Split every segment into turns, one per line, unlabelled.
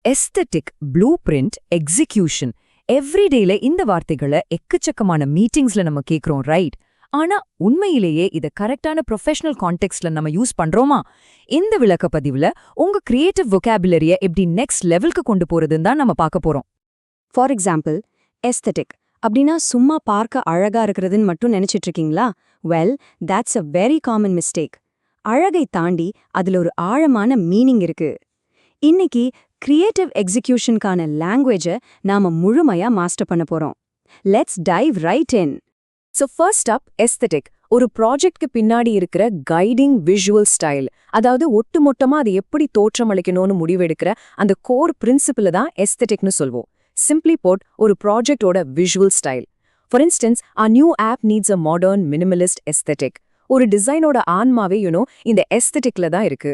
Aesthetic, blue print, execution எவ்ரிடேல இந்த வார்த்தைகளை எக்கச்சக்கமான மீட்டிங்ஸ்ல நம்ம கேக்குறோம், ரைட்? ஆனா உண்மையிலேயே இத கரெக்டான ப்ரொஃபஷனல் கான்டெக்ட்ல நம்ம யூஸ் பண்றோமா? இந்த விளக்கப்பதிவுல உங்க கிரியேட்டிவ் வொகாபுலரிய எப்படி நெக்ஸ்ட் லெவலுக்கு கொண்டு போறதுன்னு தான் நம்ம பார்க்க போறோம்.
ஃபார் எக்ஸாம்பிள், எஸ்தெட்டிக் அப்படின்னா சும்மா பார்க்க அழகா இருக்கிறதுன்னு மட்டும் நினைச்சிட்டு இருக்கீங்களா? Well, that's a very common mistake. அழகை தாண்டி அதுல ஒரு ஆழமான மீனிங் இருக்கு. இன்னைக்கு கிரியேட்டிவ் எக்ஸிகியூஷனுக்கான லாங்குவேஜை நாம முழுமையா மாஸ்டர் பண்ண போறோம். Let's dive right in.
So first up, aesthetic ஒரு ப்ராஜெக்ட்க்கு பின்னாடி இருக்கிற கைடிங் விஷுவல் ஸ்டைல், அதாவது ஒட்டுமொத்தமா அது எப்படி தோற்றமளிக்கணும்னு முடிவெடுக்கிற அந்த கோர் பிரின்சிபிள் தான் எஸ்தெட்டிக்னு சொல்வோம். சிம்பிளி போட், ஒரு ப்ராஜெக்டோட visual style. For instance, our new app needs a modern minimalist aesthetic. ஒரு டிசைனோட ஆன்மாவே இந்த எஸ்தெட்டிக்ல தான் இருக்கு.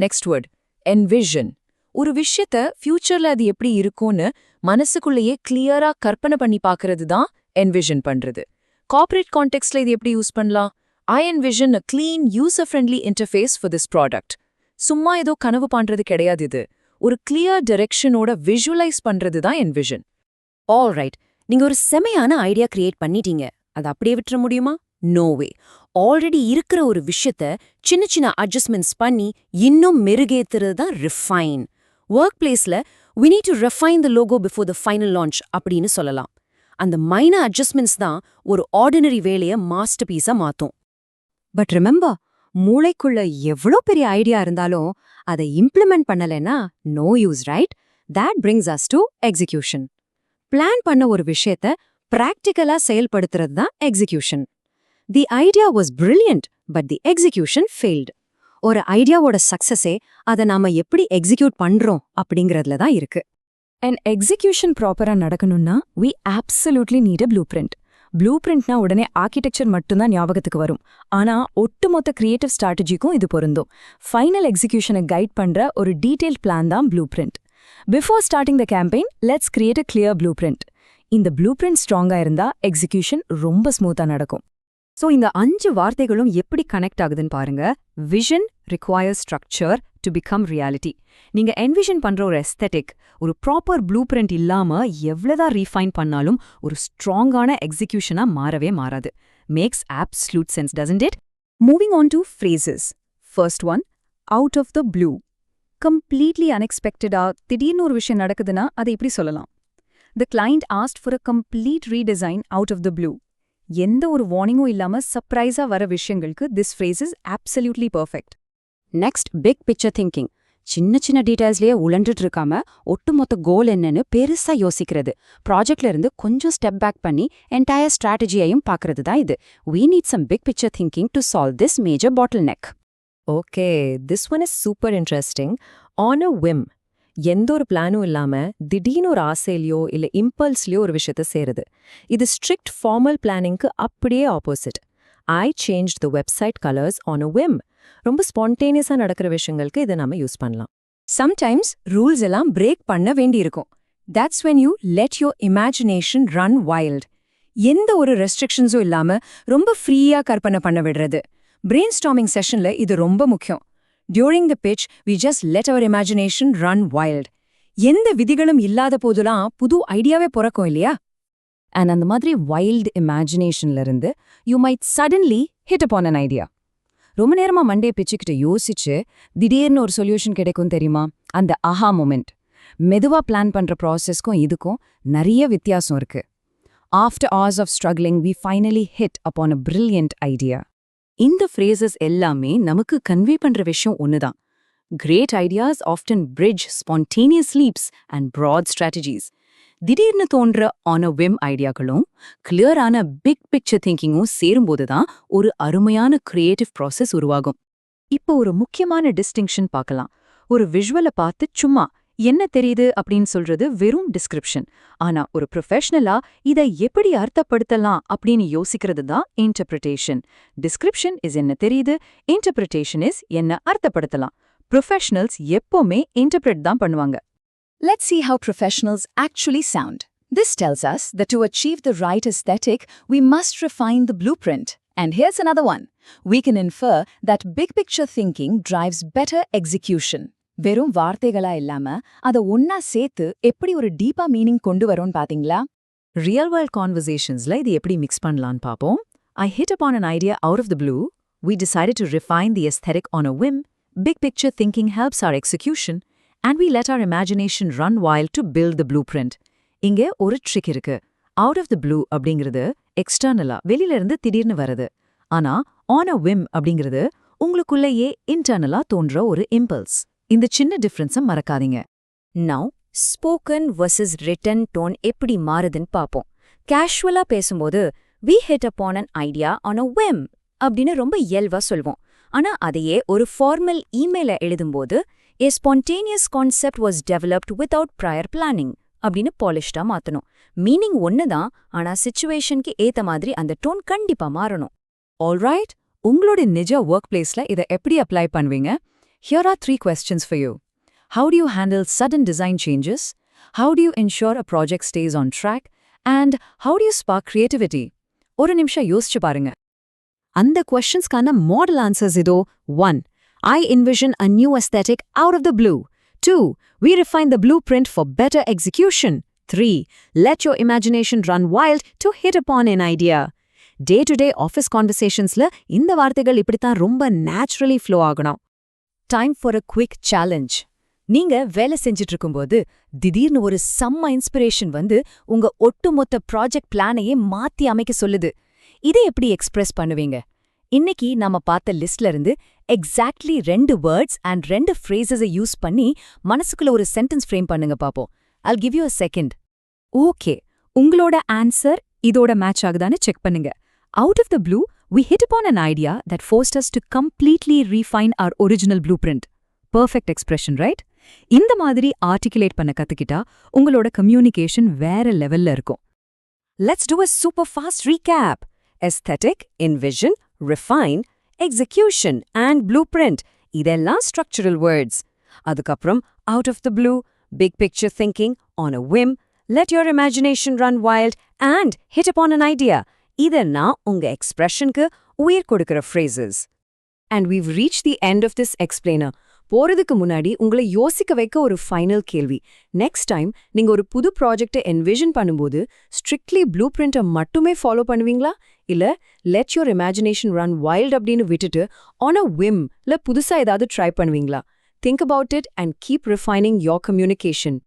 Next word, envision. ஒரு விஷயத்த ஃபியூச்சர்ல அது எப்படி இருக்கும்னு மனசுக்குள்ளேயே கிளியரா கற்பனை பண்ணி பார்க்கறது தான் என்விஷன் பண்றது. கார்ப்பரேட் கான்டெக்ட்ல இது எப்படி யூஸ் பண்ணலாம்? ஐ envision a clean, user-friendly interface for this product. சும்மா ஏதோ கனவு பண்றது கிடையாது இது. ஒரு கிளியர் டைரக்ஷனோட விஷுவலைஸ் பண்றது தான் என்விஷன்.
ஆல்ரைட், நீங்க ஒரு செமையான ஐடியா கிரியேட் பண்ணிட்டீங்க. அதை அப்படியே விட்டுற முடியுமா? நோ வே. ஆல்ரெடி இருக்கிற ஒரு விஷயத்த சின்ன சின்ன அட்ஜஸ்ட்மெண்ட்ஸ் பண்ணி இன்னும் மெருகேத்துறது தான் ரிஃபைன். ஒர்க் பிளேஸ்ல we need to refine the logo before the final launch அப்படின்னு சொல்லலாம். அந்த மைனர் அட்ஜஸ்ட்மெண்ட்ஸ் தான் ஒரு ஆர்டினரி வேலையை மாஸ்டர் பீஸா மாத்தும். பட் ரிமெம்பர், மூளைக்குள்ள எவ்வளோ பெரிய ஐடியா இருந்தாலும் அதை இம்ப்ளிமெண்ட் பண்ணலைன்னா no use, right? that brings us to execution. Plan பண்ண ஒரு விஷயத்த பிராக்டிக்கலா செயல்படுத்துறது தான் execution. The idea was brilliant, but the execution failed. ஒரு ஐடியாவோட சக்சஸே அதை நாம எப்படி எக்ஸிக்யூட் பண்றோம் அப்படிங்கறதுல தான் இருக்கு.
அண்ட் எக்ஸிகியூஷன் ப்ராப்பரா நடக்கணும்னா we absolutely need a blueprint. ப்ளூபிரிண்ட்னா உடனே ஆர்கிடெக்சர் மட்டும்தான் ஞாபகத்துக்கு வரும். ஆனா ஒட்டுமொத்த கிரியேட்டிவ் ஸ்ட்ராட்டஜிக்கும் இது பொருந்தும். ஃபைனல் எக்ஸிகியூஷனை கைட் பண்ற ஒரு டீடைல்ட் பிளான் தான் blueprint. Before starting the campaign, let's create a clear blueprint. இந்த ப்ளூபிரிண்ட் ஸ்ட்ராங்கா இருந்தா எக்ஸிகியூஷன் ரொம்ப ஸ்மூத்தா நடக்கும்.
ஸோ இந்த 5 வார்த்தைகளும் எப்படி கனெக்ட் ஆகுதுன்னு பாருங்க. Vision requires structure to become reality. நீங்க என்விஷன் பண்ற ஒரு எஸ்தெட்டிக் ஒரு ப்ராப்பர் ப்ளூ பிரிண்ட் இல்லாம எவ்வளவுதான் ரீஃபைன் பண்ணாலும் ஒரு ஸ்ட்ராங்கான எக்ஸிகியூஷனா மாறவே மாறாது. Makes absolute sense, doesn't it? Moving on to phrases. First one, out of the blue. Completely unexpected-ஆ திடீர்னு ஒரு விஷயம் நடக்குதுன்னா அதை இப்படி சொல்லலாம். The client asked for a complete redesign out of the blue. எந்த ஒரு வார்னிங்கும் இல்லாம சர்ப்ரைஸா வர விஷயங்களுக்கு this phrase is absolutely perfect. Next, big picture thinking. சின்ன சின்ன டீடைல்ஸ்லயே உழண்டுட்டு இருக்காம ஒட்டுமொத்த கோல் என்னன்னு பெருசா யோசிக்கிறது. ப்ராஜெக்ட்ல இருந்து கொஞ்சம் ஸ்டெப் பேக் பண்ணி என்டையர் ஸ்ட்ராட்டஜியையும் பார்க்கறது தான் இது. We need some big picture thinking to solve this major bottleneck.
Okay, this one is super interesting. On a whim. எந்த ஒரு பிளானும் இல்லாம திடீர்னு ஒரு ஆசையிலையோ இல்ல இம்பல்ஸ்லயோ ஒரு விஷயத்த சேருது. இது ஸ்ட்ரிக்ட் ஃபார்மல் பிளானிங்க்கு அப்படியே opposite. I changed the website colors on a whim. ரொம்ப ஸ்பான்டேனியஸா நடக்கிற விஷயங்களுக்கு இதை நாம யூஸ் பண்ணலாம்.
Sometimes ரூல்ஸ் எல்லாம் பிரேக் பண்ண வேண்டியிருக்கும். That's when you let your imagination run wild. எந்த ஒரு ரெஸ்ட்ரிக்ஷன்ஸும் இல்லாம ரொம்ப ஃப்ரீயா கற்பனை பண்ண விடுறது. பிரெயின்ஸ்டார்மிங் செஷன்ல இது ரொம்ப முக்கியம். During the pitch, we just let our imagination run wild. எந்த விதிகளும் இல்லாத போதுலாம் புது ஐடியாவே பிறக்கும் இல்லையா? And அந்த மாதிரி வைல்ட் இமேஜினேஷன்ல இருந்து you might suddenly hit upon an idea. ரொம்ப நேரமா மண்டே பிச்சுக்கிட்டு யோசிச்சு திடீர்னு ஒரு சொல்யூஷன் கிடைக்கும் தெரியுமா? அந்த ஆஹா மொமெண்ட். மெதுவா பிளான் பண்ற ப்ராசஸ்க்கும் இதுக்கும் நிறைய வித்தியாசம் இருக்கு. After hours of struggling, we finally hit upon a brilliant idea. இந்த ஃப்ரேசஸ் எல்லாமே நமக்கு கன்வே பண்ற விஷயம் ஒண்ணுதான். Great ideas often bridge spontaneous leaps and broad strategies. திடீர்னு தோன்ற on a whim ஐடியாக்களும் கிளியரான பிக் பிக்சர் திங்கிங்கும் சேரும்போது தான் ஒரு அருமையான கிரியேட்டிவ் ப்ராசஸ் உருவாகும். இப்போ ஒரு முக்கியமான டிஸ்டிங்ஷன் பார்க்கலாம். ஒரு விஷுவலை பார்த்து சும்மா என்ன தெரியுது அப்படின்னு சொல்றது வெறும் டிஸ்கிரிப்ஷன். ஆனா ஒரு ப்ரொஃபஷனலா இதை எப்படி அர்த்தப்படுத்தலாம் அப்படின்னு யோசிக்கிறது தான் இன்டர்பிரிட்டேஷன். டிஸ்கிரிப்ஷன் இஸ் என்ன தெரியுது, இன்டர்பிரிட்டேஷன் இஸ் என்ன அர்த்தப்படுத்தலாம். ப்ரொஃபஷனல்ஸ் எப்பவுமே இன்டர்பிரட் தான் பண்ணுவாங்க. Let's see how professionals actually sound. This tells us that to achieve the right aesthetic, we must refine the blueprint. And here's another one. We can infer that big picture thinking drives better execution. வெறும் வார்த்தைகளா இல்லாம அத ஒன்னா சேர்த்து எப்படி ஒரு டீப்பா meaning கொண்டு வரோம்னு பாத்தீங்களா?
ரியல் வேர்ல்ட் கான்வர்சேஷன்ஸ்ல இது எப்படி மிக்ஸ் பண்ணலான்னு பாப்போம். I hit upon an idea out of the blue. We decided to refine the aesthetic on a whim. Big picture thinking helps our execution. And we let our imagination run wild to build the blueprint. இங்க ஒரு trick இருக்கு. Out of the blue அப்படிங்கிறது எக்ஸ்டர்னலா வெளியில இருந்து திடீர்னு வருது. ஆனா on a whim அப்படிங்கிறது உங்களுக்குள்ளேயே இன்டர்னலா தோன்ற ஒரு இம்பல்ஸ். இந்த சின்ன டிஃபரன்ஸை மறக்காதீங்க.
Now, spoken versus written tone எப்படி மாறுதுன்னு பாப்போம். கேஷுவலா பேசும்போது we hit upon an idea on a whim அப்படின்னு ரொம்ப இயல்பா சொல்வோம். ஆனா அதையே ஒரு ஃபார்மல் இமெயில எழுதும்போது a spontaneous concept was developed without prior planning அப்படின்னு பாலிஷ்டா மாத்தணும். மீனிங் ஒண்ணுதான், ஆனா சிச்சுவேஷனுக்கு ஏத்த மாதிரி அந்த டோன் கண்டிப்பா மாறணும்.
ஆல்ரைட், உங்களோட நிஜ ஒர்க் பிளேஸ்ல இதை எப்படி அப்ளை பண்ணுவீங்க? Here are 3 questions for you. How do you handle sudden design changes? How do you ensure a project stays on track? And how do you spark creativity? ஒரு நிமிஷம் யோசிச்சு பாருங்க. அந்த questionஸ்க்கான model answers இதோ. 1. I envision a new aesthetic out of the blue. 2. We refine the blueprint for better execution. 3. Let your imagination run wild to hit upon an idea. Day-to-day office conversationsல இந்த வார்த்தைகள் இப்படித்தான் ரொம்ப naturally flow ஆகணும்.
Time for a quick challenge. நீங்க வேலை செஞ்சிட்டு இருக்கும்போது திடீர்னு ஒரு செம்ம இன்ஸ்பிரேஷன் வந்து உங்க ஒட்டுமொத்த ப்ராஜெக்ட் பிளானையே மாத்தி அமைக்க சொல்லுது. இதை எப்படி எக்ஸ்பிரஸ் பண்ணுவீங்க? இன்னைக்கு நாம பார்த்த லிஸ்ட்ல இருந்து எக்ஸாக்ட்லி 2 வேர்ட்ஸ் அண்ட் 2 ஃப்ரேசஸை யூஸ் பண்ணி மனசுக்குள்ள ஒரு சென்டென்ஸ் ஃப்ரேம் பண்ணுங்க பாப்போம். I'll give you a second. Okay, உங்களோட ஆன்சர் இதோட மேட்ச் ஆகுதான்னு செக் பண்ணுங்க. Out of the blue, we hit upon an idea that forced us to completely refine our original blueprint. Perfect expression, right? இந்த மாதிரி articulate பண்ண கத்துக்கிட்டா உங்களோட communication வேற லெவல்ல இருக்கும். Let's do a super fast recap. Aesthetic, envision, refine, execution and blueprint. இதெல்லாம் structural words. அதுக்கப்புறம் out of the blue, big picture thinking, on a whim, let your imagination run wild and hit upon an idea. இதெல்லாம் உங்க எக்ஸ்பிரஷனுக்கு உயிர் கொடுக்கிற phrases. And we've reached the end of this explainer. போறதுக்கு முன்னாடி உங்களை யோசிக்க வைக்க ஒரு ஃபைனல் கேள்வி. நெக்ஸ்ட் டைம் நீங்க ஒரு புது ப்ராஜெக்டை என்விஷன் பண்ணும்போது ஸ்ட்ரிக்ட்லி ப்ளூ பிரிண்ட்டை மட்டுமே ஃபாலோ பண்ணுவீங்களா? இல்ல let your imagination run wild அப்படின்னு விட்டுட்டு ஆன் அ விம்ல புதுசா ஏதாவது ட்ரை பண்ணுவீங்களா? Think about it and keep refining your communication.